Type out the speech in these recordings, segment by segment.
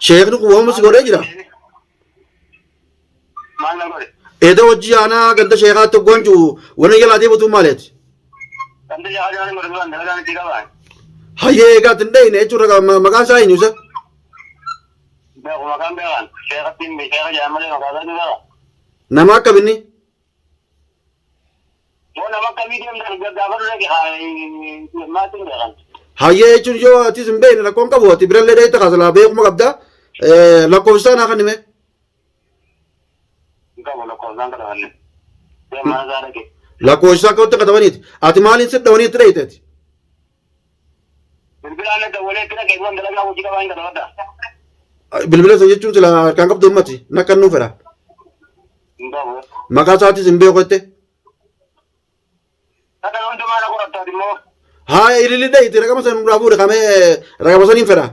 sheekni kun waamuma si godhee jira. Maal na godhe? Eeda hojii aanaa ganda sheekaatti gonju wanni jalaa deebatu maaleeti? Ganda jaajaan margaan dalagaan itti qabaan. Hayyee eegaa tindheeyne jechuudha maqaan isaa eenyu isa? Beeku maqaan beekan. Sheekattiin sheeka jedhan malee maqaan isaa ni beeka. Nama akkaminni? Yoo nama akkamii deemtan gaggaafatu dhaqe maatiin beekan. Hayyee jechuun yoo atis hin beekne lakkoon qabu ati birallee dheeyta kaasalaa beekuma qabda lakkoofsaan haa kannime. Qabu lakkoofsaan katabanne. Deemaa isaa dhaqe. Lakkoofsaan akkamitti katabaniiti? Ati maaliin siddawanii itti dheeyteeti? Bilbilaan adda walee itti dhaqe waan dalagaa hojii qabaa hin katabadda. Bilbila isa jechuun sila harkaan qabdu ummati nakkannuu fedha. Hin qabu. Maqaa isaatis hin beeku jette. Akka hundumaa na qorattaati immoo. Haa ililli dheeyte raqama sana nurraa fuudhe kamee raqama saniin fedha.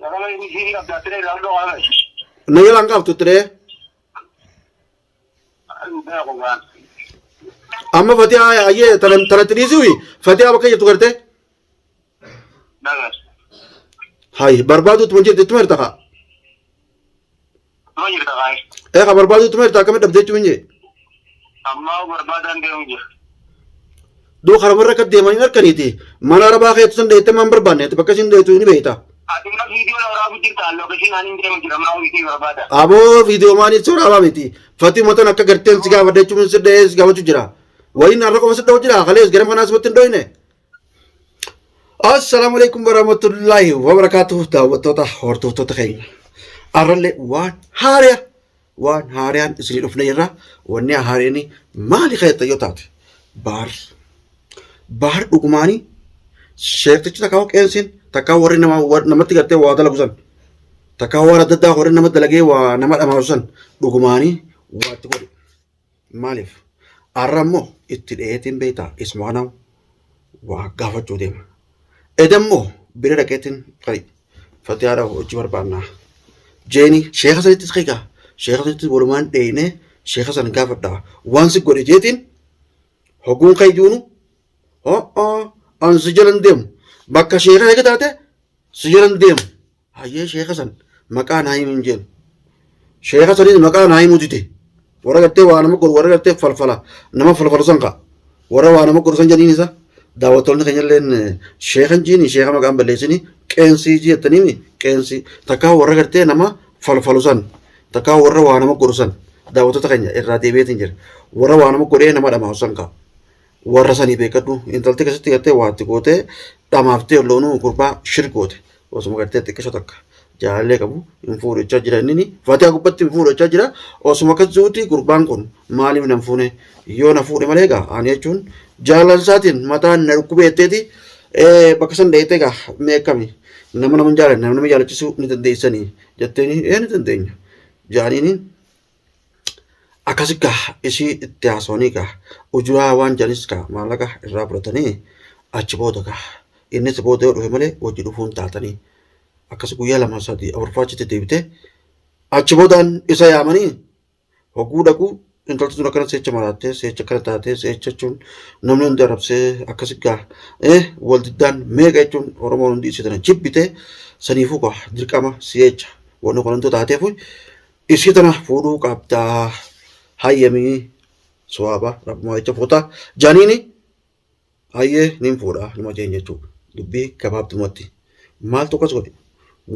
Raqama ishii qabdaa tiree laalloo qaama. Na jalaan qabtu itti dhee. Beeku waan. Amma fatii hayyee tanatti dhiisii fatii bakka jirtu gartee. Dagas. Hayi barbaaduutti mun jirti ittuma hirta kaa. Maa jirta kaay. Eegaa barbaaduutti mun hirta akkamitti dhabdee jechuun jee. Ammaa barbaadaan deemu jira. Duu karamarra akka deemanii harkaniiti mana arabaa keetu san dheeyte maan barbaanneeti bakka isin dheeytu ni beeyta. Ati mana viidiyoo na waraabu jirta lookeeshiin ani hin deemu jira maa wiitii barbaada. Aboo viidiyoo maanii soraabaa miti fatii matan akka garteen si gaafadha jechuun si dhahee si gaafachuu jira. Wayin narra qofa si dhawu jira kalees gara manaa simatti hin dhoyne. Assalamu alaikum warahmatullahi wabarakatuh daawwattoota hordoftoota keenya. Arralle waan haariyaan isinii dhufne jirra. Wanni haariyaan maali keessa yoo taate baar dhugumaanii sheektichi takkaa qeensiin takkaa warri namatti gartee waa dalagusan takkaa waan adda addaa warri nama dalagee waa nama dhamaasan dhugumaanii waatti godhe. Maaliif arra immoo itti dheetiin beektaa ismaanaw waa gaafachuu deema. Edammoo bira dhaqeetiin qari fatihaadha hojii barbaannaa. Jeeni sheeka sanittis qiqaa sheeka sanittis walumaan dheeyne sheeka san gaafadhaa waan si godhe jeetiin hoguun kayjuunu an si jalan deemu bakka sheeka eega taate si jalan deemu hayyee sheeka san maqaa naa himu hin jeenu sheeka sanis maqaa naa himu dide warra gartee waa nama godhu warra gartee falfala nama falfalu san qa warra waa nama godhu san janiin isa daawwattoonni keenyalleen sheekan jiini sheeka maqaan balleessini qeensii jettaniimi qeensii takkaa warra gartee nama falfalu san takkaa warra waa nama godhu san daawwattoota keenya irraa deebi'eetiin jira warra waa nama godhee nama dhamaasu san qa warra sanii beekadhu intalti keessatti gartee waatti gootee dhamaaftee loonuu gurbaa shirgoote osuma gartee xiqqisho takka jaalallee qabu hin fuudhachaa jira inni fatihaa gubbatti hin fuudhachaa jira osuma akkas zuuti gurbaan kun maaliif nan fuune yoo na fuudhe malee egaa ani jechuun jaalala isaatiin mataan na dhukkubeetteeti bakka san dheeyte egaa meeqami nama jaalanne nama jaalachisuu ni dandeessanii jetteeni ni dandeenya jaaniini akkasii gaa ishii itti haasawanii gaa ujuraa waan jaanis gaa maallaqa irraa fudhatanii achi booda gaa innis booda yoo dhufe malee hojii dhufuun taatanii akkas guyyaa lama sadii afurfaachitti deebite achi boodaan isa yaamanii hogguu dhaquu intalti sun akkana seecha maraattee seecha akkana taatee seecha jechuun namni hundi arrabsee akkasii gaa waldiddaan meeqa jechuun oromoon hundi isii tana jibbite saniifuu gaa dirqama si'eecha wanni kunantoo taateef isii tana fuudhuu qabdaa hayyamii suwaaba rabbumaa jecha fuutaa jaaniini hayyee nin fuudhaa nima jeen jechuudha dubbii gabaabdumatti maaltu akkas godhe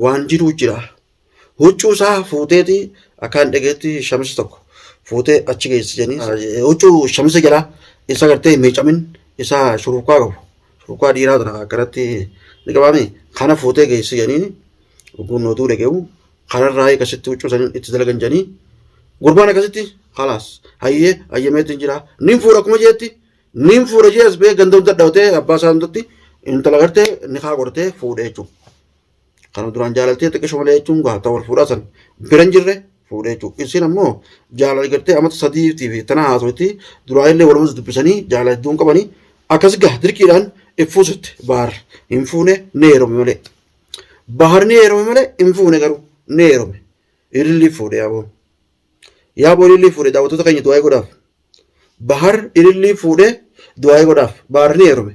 waan jiruu jira huccuu isaa fuuteeti akkaan dhageetti shamisi tokko fuutee achi geessi janii huccuu shamisa jalaa isa gartee miicamin isa shuruukaa qabu shuruukaa dhiiraa tana akkanatti ni qabaame kana fuutee geessi janii oguun oduu dhageewu kanarraa akkasitti huccuu saniin itti dalagan janii gurbaan akkasitti khalaas hayyee hayyameetiin jira nin fuudha akkuma jeetti nin fuudha jees bee ganda hunda dhawtee abbaa isaa hundatti intala gartee ni haa godhatee fuudhee jechuudha. Kana duraan jaalaltee xiqqisho malee jechuun gaa wal fuudhaa san bira hin jirre fuudhee jechuudha. Isin ammoo jaalala gartee amata sadiitii fi tana haasawatti duraan illee walumas dubbisanii jaalala hedduun qabanii akkas gaa dirqiidhaan iffuusitti bahar hin fuune ni heerome malee. Bahar ni heerome malee hin fuune garuu ni heerome. Ililli fuudhee yaaboo. Yaaboo ililli fuudhee daawwattoota keenya du'aa godhaaf. Bahar ililli fuudhee du'aa godhaaf. Bahar ni heerome.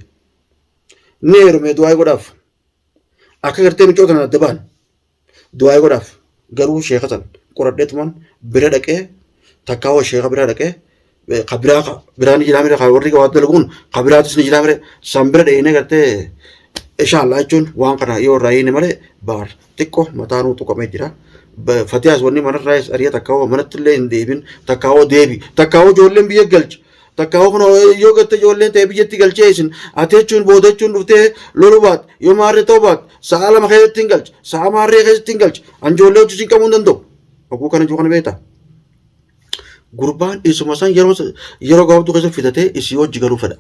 Ni heerome du'aa godhaaf. Akka gartee micoota na adda ba'an du'aa godhaaf garuu sheeka san qoradheetumaan bira dhaqee takkaawwa sheeka bira dhaqee biraan ni jiraamire warri waa dalaguun kabiraatis ni jiraamire san bira dhaqee gartee inshallah jechuun waan kana yoo irraa hiine malee baar xiqqoo mataanuu tuqamee jira. Fatiyaas wanni manarraayis ariya takkaawwa manatti illee hin deebin takkaawwa deebi takkaawwa ijoolleen biyya galchi takkaawwa kun yoo gatte ijoolleen ta'e biyyatti galchee isin ati jechuun booda jechuun dhuftee lolu baat yoo maarree ta'uu baat sa'a lama keessatti hin galchi sa'a maarree keessatti hin galchi an ijoollee hojii qabuu hin danda'u oguu kana jiru kana beektaa. Gurbaan isuma san yeroo gabaabduu keessa fitatee isii hojii galuu fedha.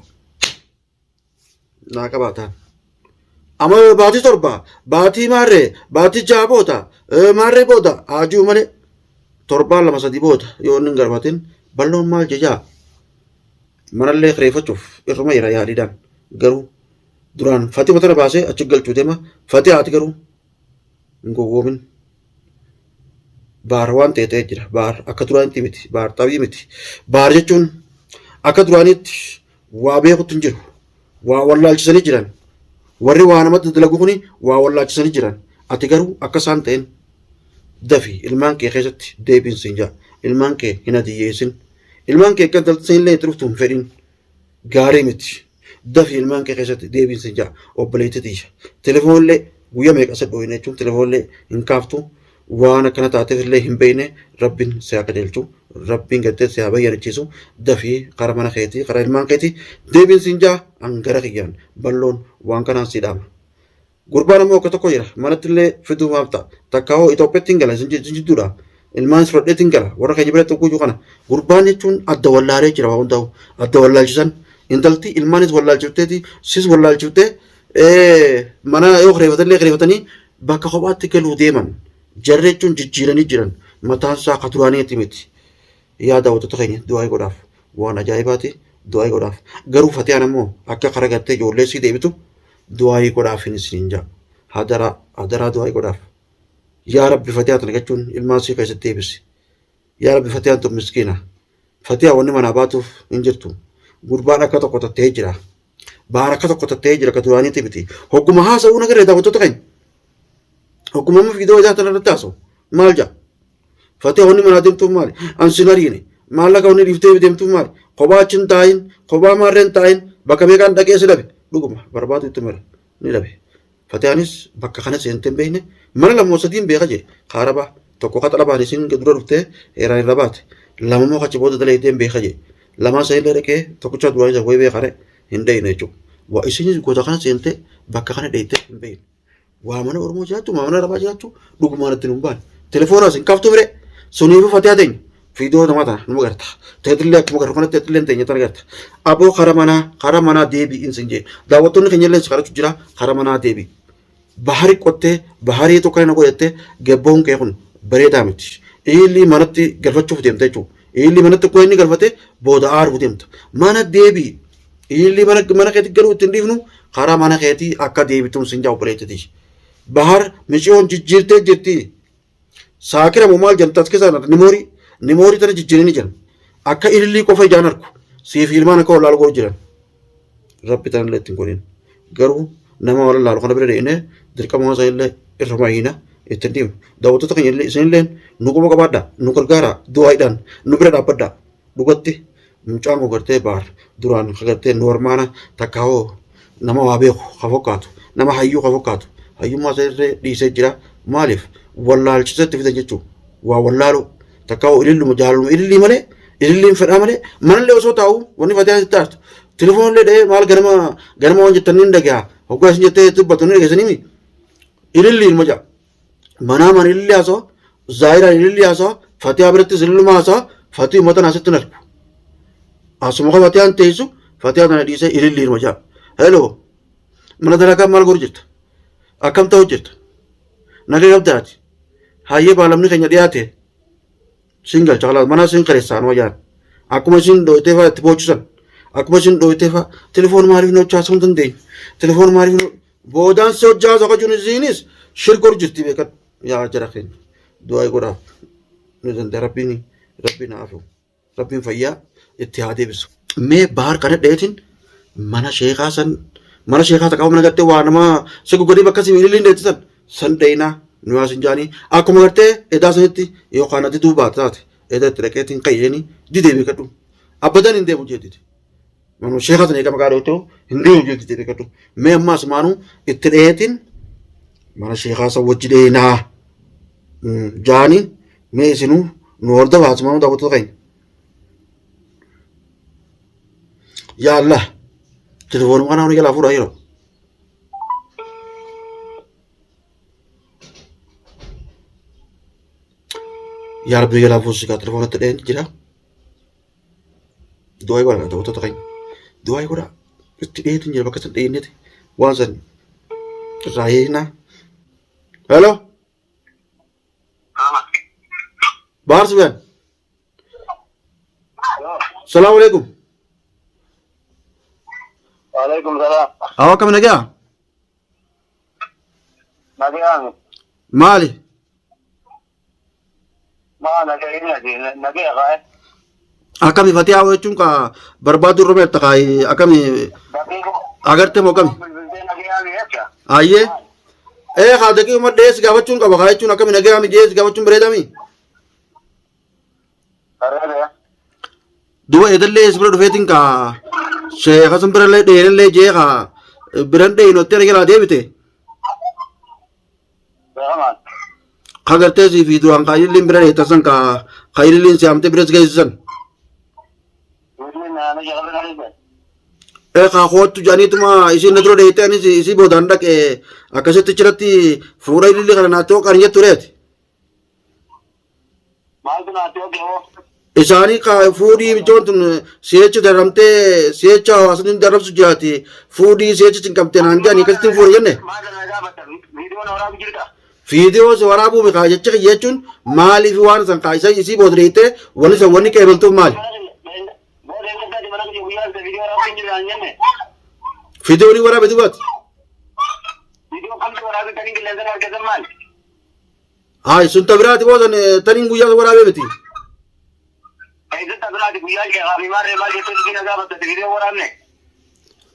Naa qabaataan. Amma baatii torba baatii maarree baatii ja'a booda maarree booda haajuu malee torbaan lama sadii booda yoo inni hin garbatin balloon maal jejaa manallee kireeffachuuf irruma jira yaaliidhaan garuu duraan fatii matana baasee achi galchuu deema fatii haati garuu hin gowwoomin baar waan ta'e jira baar akka duraanitti miti baar xabii miti baar jechuun akka duraanitti waa beekutti hin jiru waa wallaalchisanii jiran warri waa namatti dalagu kuni waa wallaalchisanii jiran ati garuu akka isaan ta'een dafi ilmaan kee keessatti deebiinsi hin jaa ilmaan kee hin adiyyeessin ilmaan kee kan taltiin illee itti dhuftu hin fedhin gaarii miti dafi ilmaan kee keessatti deebiinsi hin jaa obboleettitii telefoonillee guyyaa meeqa isa dhooyine jechuun telefoonillee hin kaaftu waan akkana taateef illee hin beekne rabbiin si haa qajeelchu rabbiin gattee si haa bayyanachiisu dafii karaa mana keetii karaa ilmaan keetii deebiinsi hin jaa hangara kiyyaan balloon waan kanaan si dhaama. Gurbaan ammoo akka tokko jira manatti illee fiduu maaf ta'a takka hoo Itoophiyaatti hin gala isin jidduudha ilmaan fudhadheetti hin gala warra keenya biratti tokko kana gurbaan jechuun adda wallaalee jira waa hundaa'u adda wallaalchisan intalti ilmaanis wallaalchifteeti sis wallaalchiftee mana yoo kireeffatallee kireeffatanii bakka kophaatti galuu deeman jarri jechuun jijjiiranii jiran mataan isaa ka duraaniiti miti yaa daawwattoota keenya du'aa godhaaf waan ajaa'ibaati du'aa godhaaf garuu fatiyaan ammoo akka karaa gartee ijoollee sii deebitu du'aa godhaaf hin isin jaa hadaraa du'aa godhaaf yaa rabbi fatiyaa tana jechuun ilmaan sii keessatti deebisi yaa rabbi fatiyaan tun miskiina fatiyaa wanni manaa baatuuf hin jirtu gurbaan akka tokko tattee jira baar akka tokko tattee jira ka duraaniiti miti hogguma haasa'uu nagaree daawwattoota keenya hogguma amma fiidoo isaa tana irratti haasa'u maal jaa fatiyaa wanni manaa deemtuuf maali ansin ariine maallaqa wanni dhiiftee deemtuuf maali kophaa achi hin taayin kophaa maarree hin taayin bakka meeqaan dhaqee si dhabe dhuguma barbaadu itti mara ni dhabe fatiyaanis bakka kana seentee hin beekne mana lamoo sadiin beeka jee kaaraba tokko kaxa dhabaan isin dura dhuftee heeraan irra baate lamamoo kachi booda dalaydee hin beeka jee lamaan sanillee dhaqee tokkicha duraan isa wayii beekare hin dhayine jechuudha waa isinis goota kana seentee bakka kana dheeytee hin beekne waa mana Oromoo jiraattu mana Arabaa jiraattu dhugumaan itti hin baane telefoonaas hin kaaftu bire suniifu fatiyaa teenya fiidoo nama tana nama garta teetillee akkuma garuu kanatti teetillee teenya tana garta aboo karaa manaa deebii insin jee daawwattoonni keenya illee kadhachuu jira karaa manaa deebii bahari qottee baharii tokko kana godhattee gabboon kee kun bareedaa miti illi manatti galfachuuf deemta jechuudha illi manatti koo inni galfate booda aaruuf deemta mana deebii illi mana keetti galuu ittiin dhiifnu karaa mana keetii akka deebituun sin jaa obboleettitii bahar michiyoon jijjiirtee jirti saakira moo maal jamtaas keessaa nimoorii tana jijjiiranii jiran akka ilillii qofa ijaan arku siif ilmaan akka wallaalu godhu jiran rabbi tana illee ittiin godhin garuu nama wallaalu kana bira deemnee dirqama isaa illee irra maayina ittiin deemu daawwattoota keenya illee isinillee nu quba qabaadhaa nu gargaaraa du'aaidhaan nu bira dhaabbadhaa dhugatti mucaan koo gartee baar duraan gartee noormaana takka hoo nama waa beeku ka fakkaatu nama hayyuu ka fakkaatu hayyummaa isaa irree dhiisee jira maaliif wallaalchisetti fidan jechuudha waa wallaalu takka hoo ililluma jaaluma ilillii malee ililliin fedhaa malee manallee osoo taa'u wanni fatiyaan itti taartu telefoonillee dhahee maal ganama waan jettan ni dhaga'a hoggaa isin jettee dubbatu ni dhageessanimi ililliin maja manaa man ililli haasoo zaayiraan ililli haasoo fatiyaa birattis ililluma haasoo fatii uummata naasitti narku asuma ka fatiyaan teessu fatiyaa tana dhiisee ililliin maja heloo mana dalagaa maal godhu jirta akkam ta'u jirta nagaa qabdaati hayyee baalamni keenya dhiyaate singal caqalaas mana sin qareessaan wajaan akkuma isin dhoyitee fa'aa itti boochisan akkuma isin dhoyitee fa'aa telefoon maaliif nu hojjaasuu hin dandeenye telefoon maaliif nu boodaan si hojjaasa qajuun isiinis shirkor jirti beekan yaa jara keenya du'aa godhaaf nu danda'e rabbiin haafu rabbiin fayyaa itti haa deebisu mee bahar kana dheetin mana sheekaa takkaa mana gattee waa nama si guggadee bakka si miilillee dheetisan san dheeyinaa nu asin jaanii akkuma gartee edaa sanitti yookaan ati duubaa taate edaa itti dhaqeetiin qayyanii didee beekadhu abbadan hin deemu jettiti manuma sheekaa sana eega maqaa dhawtee hin deemu jettiti beekadhu mee ammaas maanuu itti dhiyeetiin mana sheekaa san wajji dheenaa jaanii mee isinuu nu horda baasumaanuu daawwattoota keenya yaa Allah telefoonuma kanaa hunda jalaa fuudhaa yeroo yaa Rabbi jalaa fuusikaa telefoonatti dheen jira du'aa godha daawwattoota keenya du'aa godha itti dhiyeetiin jira bakka san dhiyeenyati waan san irraa hiinaa hello Bahar Sufyan. Assalamualaikum. Waalaikumsalam. Awak kami naga? Nagaan. Mali. Nagaya aja. Nagaya kaya. Akami Fatih awak cuma ka berbadu rumah takai akami agar temu kami. Aye. Kalau deki umat des gawat cuma ka bagai cuma kami naga kami des gawat cuma bereda mi. Dua edalle isbro dufetin ka sheekha sanbiralle dheeralle jeeqa biran dheyno tere gala deebite kagartee fi du'an qaayilin bira dheetasan ka qaayilin siamte biras geessisan ka kootu jaanituma isin na dura dheete anis isi boodaan dhaqe akkasitti chiratti fuudha ililli kana naatoo kan jettureeti isaanii ka fuudhii bichoon tun si'echa daramtee si'echa hawaasni darabsu jiraati fuudhii si'echa cinqabtee naan jedhanii akkasitti fuudha jenne viidiyoo si waraabuu beekaa jechuun maaliif waan san kaa isa isii booda dheeytee wanni san wanni qeebaltuuf maali viidiyoonii waraabe dubaati haa sun tabiraati boodan taniin guyyaa waraabee miti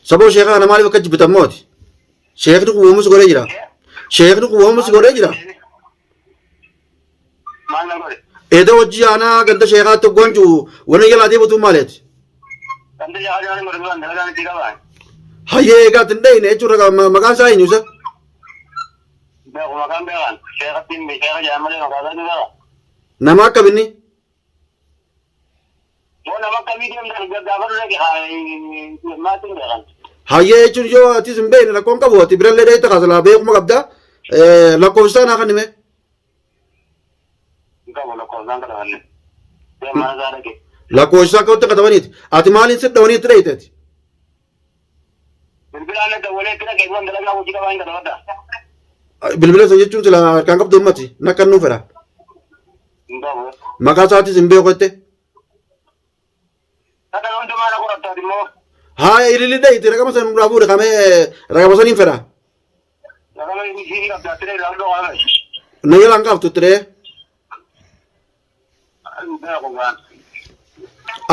Saboo sheekha kana maaliif akka jibbitan mooti? Sheekni kun uumus godhee jira. Sheekni kun uumus godhee jira. Eeda hojii aanaa ganda sheekaatti gonju wanni jalaa deebitu maaleeti? Hayyee egaa tin dheyne jechuudha maqaan isaa eenyu isa? Nama akkaminni? Hayyee jechuun yoo atis hin beekne lakkoon qabu ati birallee dheeyta kaasalaa beekuma qabda lakkoofsaan haa kannime. Lakkoofsaan akkamitti katabaniiti ati maaliin siddawanii itti dheeyteeti? Bilbila isa jechuun sila harkaan qabdu ummati nakkannuu fedha. Maqaa isaatis hin beeku jette. Haa ililli dheeyte raqama san nurraa fuudhe kamee raqama saniin fedha. Na jalaan qabtu itti dhee.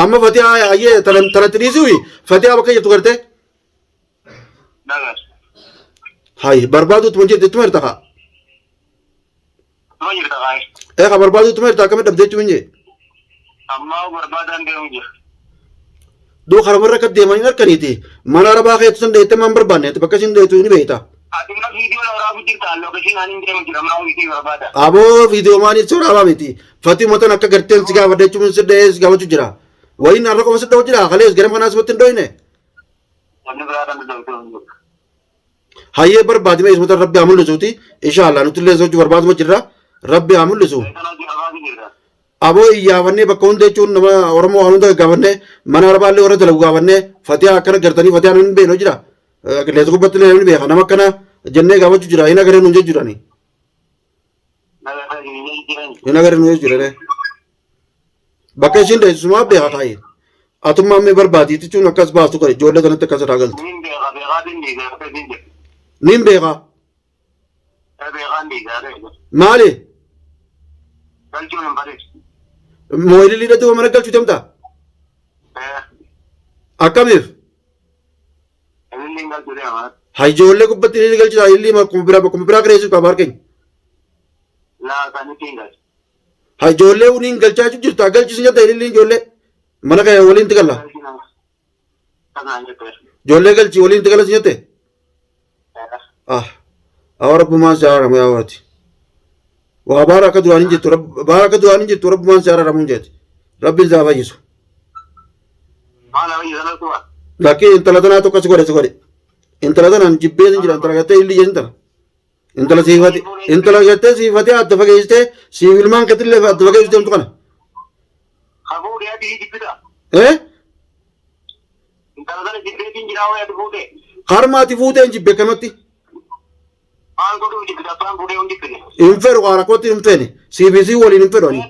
Amma Fatihaa hayyee tanatti dhiisii Fatihaa bakka jirtu gartee. Hayi barbaaduutu mun jirti ittuma hirta kaa. Eegaa barbaaduutu hirta akkamii dhabdee jechuun jee. Ammaa barbaadaan deemu jira. Duu karamarra akka deemanii harkaniiti mana arabaa keetu san dheettee maan barbaanneeti bakka isin dheetu ni beekta. Atima viidiyoo na waraabuu jirta lokasiin ani hin deemu jira maa wiitii barbaada. Aboo viidiyoo maanii si waraabaa miti Fatii matan akka garteen si gaafadha jechuun si dhahee si gaafachuu jira. Wayiin har'a qofa si dhahu jira kalees gara kanaa simatti hin dhohine. Wanni biraa kan daldaltu. Hayyee barbaadime ismata rabbi haa mul'isuuti inshaallah nuti illee sochii barbaaduma jirra rabbi haa mul'isu. Aboo iyyaafannee bakka hunda jechuun nama Oromoo waan hunda gaafannee mana arbaallee warra dalagu gaafannee Fatihaa akkana gartanii Fatihaa namni beeknu jira. Qilleensa gubbatti illee namni beeka nama akkana jennee gaafachuu jira hin agaree nuun jechuudhaani. Hin agaree nuun jechuudha. Bakka ishiin deessisumaa beeka taa'ee. Atummaa mee barbaadii jechuun akkas baastu qore ijoollee kanatti akkas irraa galtu. Nin beeka. Maali? Mooyilii hidhatee mana galchuu deemta? Akkamiif? Haa ijoollee gubbatti ni galchita illee bakkuma biraa kireessuuf qaba harkeenya. laa kan ittiin gal. Haa ijoollee uniin galchaa jirta galchisi nyaata ililliin ijoollee mana kee waliin tigalla. Kanaan jettee. Ijoollee galchi waliin tigalla si nyaate. Awwa rabbumaan si araaramu yaa waati. Waa baara akka duraan hin jettu rabbumaan si araaramu hin jeeti. Rabbiin isaa fayyisu. Maal fayyisan akkuma. Lakkii intala tanaa tokko si godhe. Intala tanaan jibbee sin jira intala gattee illi jeesin tana. Intala gattee siifatee adda fageessitee siif ilmaan keetillee adda fageessitee himtu kana. Haboo dhiyaati jibbita. Intala tana jibbeetiin jiraa wayaatu fuutee. Harmaati fuutee hin jibbe kanatti. Maal godhuu jibbita abbaan fuutee hin jibbine. Hin fedhu qaara kootti hin feene siifisii waliin hin fedhu ani.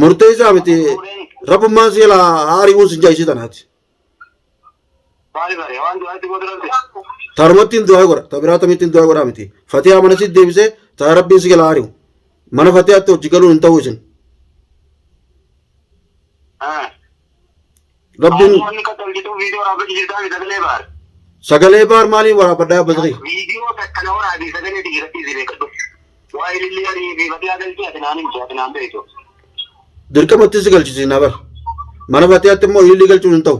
Murtee isaa miti rabbummaan si jala haari'uun sin jaayisii tanaati. Tarumatti hin du'aa godha tabiraatamitti hin du'aa godhaa miti. Fatihaa mana si deebisee taa rabbiin si jala haari'u. Mana fatihaatti hojii galuun hin ta'uu isin. Rabbiin sagalee baar maaliin waraabadhaa yaabbatanii? Viidiyoo takkana waraabii sagalee dhiirratti beekadhu. Waa ilillee arii fi fatihaa galchee ati naan himte ati naan beektu. Dirqamatti si galchisiinaa bara. Mana fatihaatti immoo ilillee galchuun hin ta'u.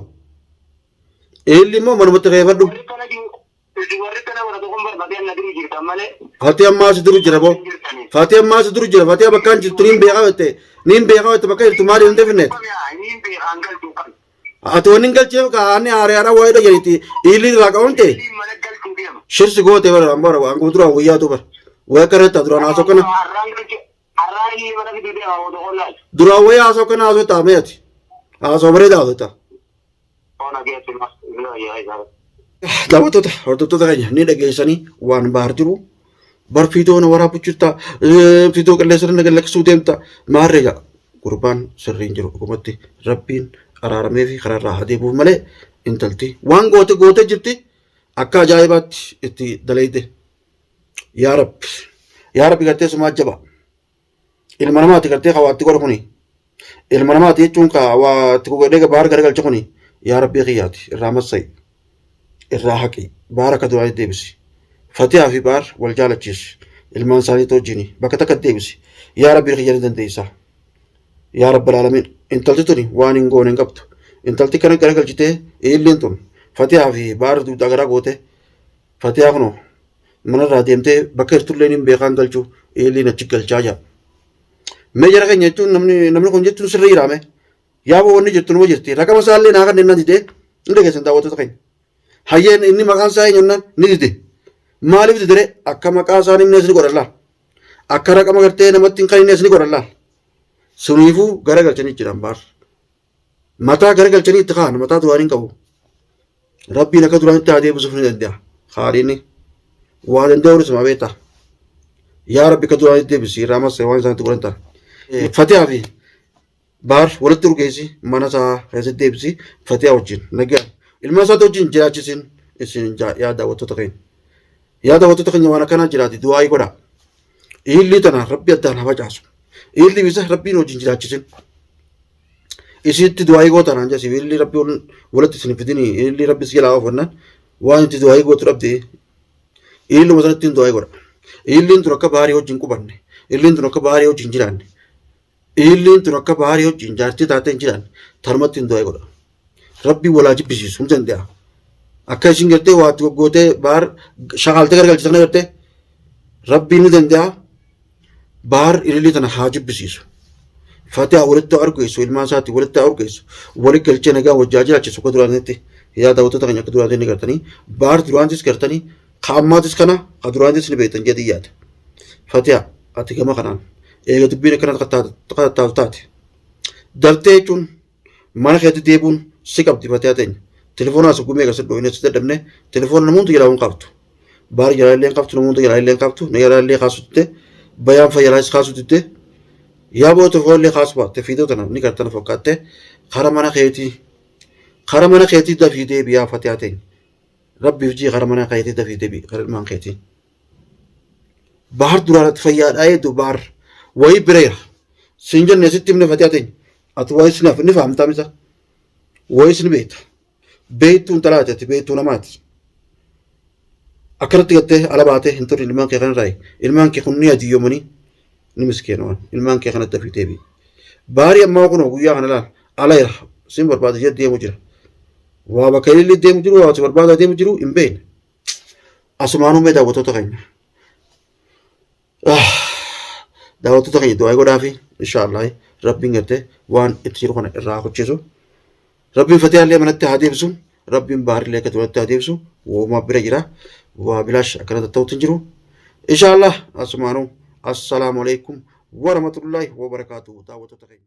Ilillee immoo manumatti reeffadhu. Fatiha ammaa si duru jira boo. Fatiha ammaa si duru jira. Fatiha bakkaan jirtu niin beekaa jette. Niin beekaa jette bakka jirtu maali hin deefne. Ati wanni hin galcheef kaa'anii haariyaadhaa waa'ee dhageenyitti ilillee irraa qabuun ta'e. Shirsi goote bara ambara waan kuduraa wayyaatu bara. Wayyaa kanatti duraan haasoo kana. Duraan wayyaa haasoo kana haasoo taa'amee ati. Haasoo bareedaa haasoo ta'a. Daawwattoota hordoftoota keenya ni dhageessanii waan baar jiru. Bar fiitoo na waraabu jirta. Fiitoo qilleensarra na gallaksuu deemta. Maarree jaa gurbaan sirriin jiru dhugumatti rabbiin araaramee fi karaarraa adeemuuf malee intalti waan goote jirti akka ajaa'ibaatti itti dalayte. Yaa Rabbi gartee sumaa jaba. Ilma namaati gartee hawaatti godha kuni. Ilma namaati jechuun hawaatti godhee baar garagalcha kuni. Yaa Rabbi kiyyaati irraa massa'i. Irraa haqi baara akka duraatti deebisi. Fatihaa fi baar wal jaalachiisi. Ilmaan isaanii wajjin bakka takka deebisi. Yaa Rabbi kiyya ni dandeessa. Yaa Rabbal Aalamiin intalti tuni waan hin goone hin qabdu. Intalti kana garagalchitee illiin tun Fatihaa fi baar duudhaa garaa goote. Fatihaa kunoo manarraa deemtee bakka hirtullee hin beekaan galchuu illiin achi galchaa jira. Mee jara keenya jechuun namni kun jechuun sirrii jiraame. Yaa boo wanni jettu numa jirti. Raqama isaallee naa kan dinnan didee hin dhageessan daawwattoota keenya. Hayyeen inni maqaan isaa eenyunnaan ni dide. Maaliif didere akka maqaa isaa himnees ni godhan laal. Akka raqama gartee namatti hin kannees ni godhan laal. Suniifuu garagalchanii jiran baar. Mataa garagalchanii itti kaan mataa duraan hin qabu. Rabbiin akka duraan itti adeemsuuf ni danda'a. Haaliin waa danda'uunis maa beektaa. Yaa Rabbi akka duraan itti deebisi irraa massee waan isaan itti godhan ta'a. Fatihaa fi baar walitti urgeessi mana isaa keessatti deebisi Fatihaa wajjin nagaa. Ilma isaatti wajjin jiraachisin isin yaa daawwattoota keenya. Yaa daawwattoota keenya waan akkanaa jiraati du'aa godha. Illi tana Rabbi addaan haa facaasu. Illi bisa Rabbiin wajjin jiraachisin. Isitti du'aa goota naan jasi illi Rabbi walitti isin fidini illi Rabbi si jalaa oofannaan waan itti du'aa gootu dhabde illi sanatti du'aa godha. Illiin tun akka baarii wajjin qubanne. Illiin tun akka baarii wajjin jiraanne. Illiin tun akka baarii wajjin jaartii taatee hin jiraanne tarmatti du'aa godha. Rabbi walaa jibbisiisuu danda'a. Akka isin gartee waa gootee baar shaqaaltee garagalchisan gartee Rabbiin ni danda'a. Baar ililii tana haa jibbisiisu. Fatihaa walitti argeessu ilmaan isaatti walitti argeessu walitti galchee nagaa wajjaa jiraachisu akka duraanitti yaa daawwattoota keenya akka duraanitti ni gartanii baar duraantis gartanii kaammaatis kana ka duraantis ni beektan jedhii yaada. Fatihaa ati gama kanaan eega dubbiin akkana taate dabtee jechuun mana keetti deebuun si qabdi Fatihaa teenya. Telefoonaa sugumee akkasii dhoohinee si dadhabne telefoona namoota jalaa hin qabdu. Baar jalaa illee hin qabdu namoota jalaa illee hin qabdu na jalaa illee kaasutte bayaan fayyadaas kaasutte yaa boo telefoonillee kaasu baatte fiidoo tana ni gartana fakkaatte kara mana keetii dafii deebi'aa Fatihaa teenya. Rabbiif jii kara mana keetii dafii deebi'i kara ilmaan keetii. Baar duraanatti fayyaadhaa eedu baar wayii bireera. Siin jennee sitti himne Fatihaa teenya. Ati wayii sinaaf ni fahamtaa misa. Wayii sin beekta. Beektuun talaati ati beektuu namaati. akkanatti gattee ala baatee hin turre ilmaan kee kanarraa ilmaan kee kun ni adiyoomanii ni miskiina waan ilmaan kee kanatti dafii deebi'i. Baarii ammaa kun guyyaa kana laal ala jira sin barbaada jedhe deemu jira. Waa bakka illee deemu jiru waa barbaada deemu jiru hin beekne. Asumaanuu mee daawwattoota keenya. Daawwattoota keenya du'aa godhaafi inshaallah rabbiin gartee waan itti jiru kana irraa hojjetu. Rabbiin fatee illee manatti haa deebisu. Rabbiin baarii illee akka duratti haa deebisu. Woomaa bira jira. Waa bilaash akkanatti ta'uutti hin jiru. Inshaallah asumaanuu assalaamu alaikum wa rahmatullahi wa barakaatuhu daawwattoota keenya.